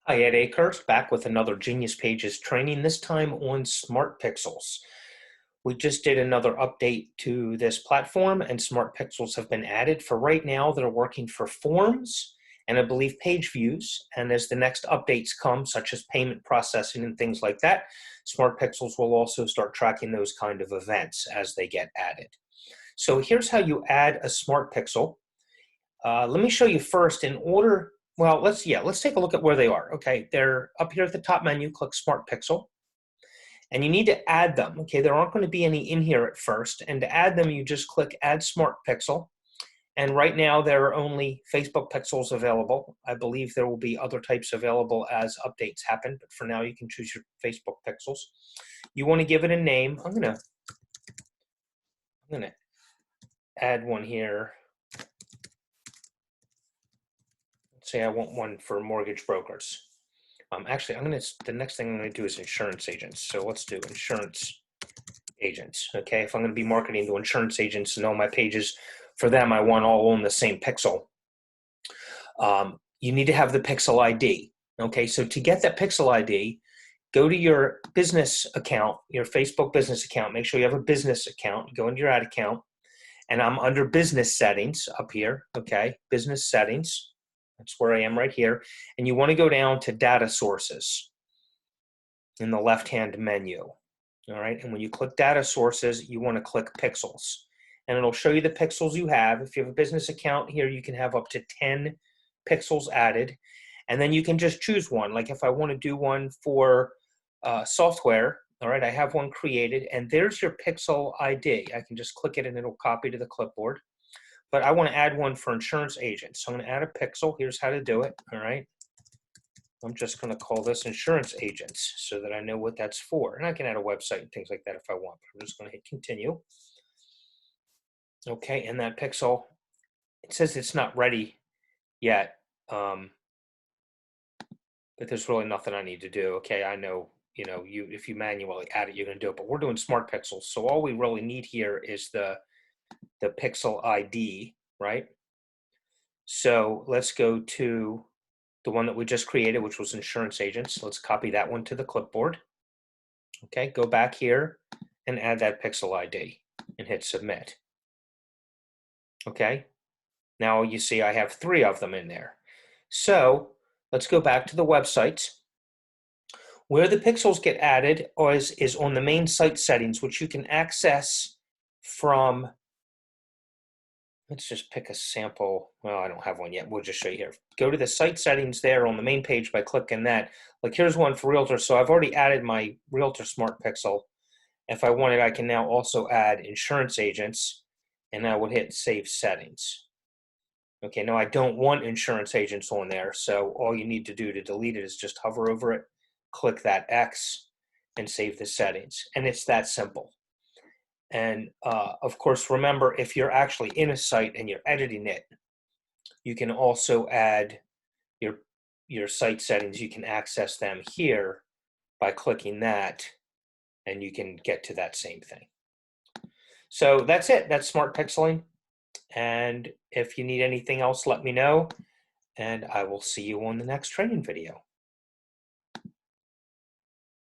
Hi, Ed Akehurst, back with another Genius Pages training, this time on Smart Pixels. We just did another update to this platform, and Smart Pixels have been added. For right now, they're working for forms and I believe page views. And as the next updates come, such as payment processing and things like that, Smart Pixels will also start tracking those kind of events as they get added. So here's how you add a Smart Pixel. Let me show you first in order. Well, let's take a look at where they are. Okay, they're up here at the top menu. Click Smart Pixel, and you need to add them. Okay, there aren't going to be any in here at first, and to add them, you just click Add Smart Pixel. And right now, there are only Facebook pixels available. I believe there will be other types available as updates happen, but for now, you can choose your Facebook pixels. You want to give it a name. I'm gonna add one here. Say I want one for mortgage brokers. Actually, the next thing I'm gonna do is insurance agents. So let's do insurance agents. Okay, if I'm gonna be marketing to insurance agents and all my pages for them, I want all on the same pixel. You need to have the pixel ID. Okay, so to get that pixel ID, go to your business account, your Facebook business account. Make sure you have a business account. Go into your ad account, and I'm under business settings up here. Okay, business settings. That's where I am right here. And you want to go down to data sources in the left-hand menu. All right. And when you click data sources, you want to click pixels. And it'll show you the pixels you have. If you have a business account here, you can have up to 10 pixels added. And then you can just choose one. Like if I want to do one for software, all right, I have one created. And there's your pixel ID. I can just click it and it'll copy to the clipboard. But I want to add one for insurance agents. So I'm going to add a pixel. Here's how to do it. All right. I'm just going to call this insurance agents so that I know what that's for. And I can add a website and things like that if I want. But I'm just going to hit continue. Okay. And that pixel, it says it's not ready yet. But there's really nothing I need to do. Okay. I know, if you manually add it, you're going to do it. But we're doing smart pixels. So all we really need here is the pixel ID, right? So let's go to the one that we just created, which was insurance agents. Let's copy that one to the clipboard. Okay, go back here and add that pixel ID and hit submit. Okay, now you see I have 3 of them in there. So let's go back to the websites. Where the pixels get added is on the main site settings, which you can access from. Let's just pick a sample. Well, I don't have one yet. We'll just show you here. Go to the site settings there on the main page by clicking that. Like here's one for Realtor. So I've already added my Realtor Smart Pixel. If I wanted, I can now also add insurance agents, and I would hit Save Settings. Okay, now I don't want insurance agents on there. So all you need to do to delete it is just hover over it, click that X, and save the settings. And it's that simple. And of course, remember, if you're actually in a site and you're editing it, you can also add your site settings. You can access them here by clicking that, and you can get to that same thing. So that's it. That's smart pixeling. And if you need anything else, let me know, and I will see you on the next training video.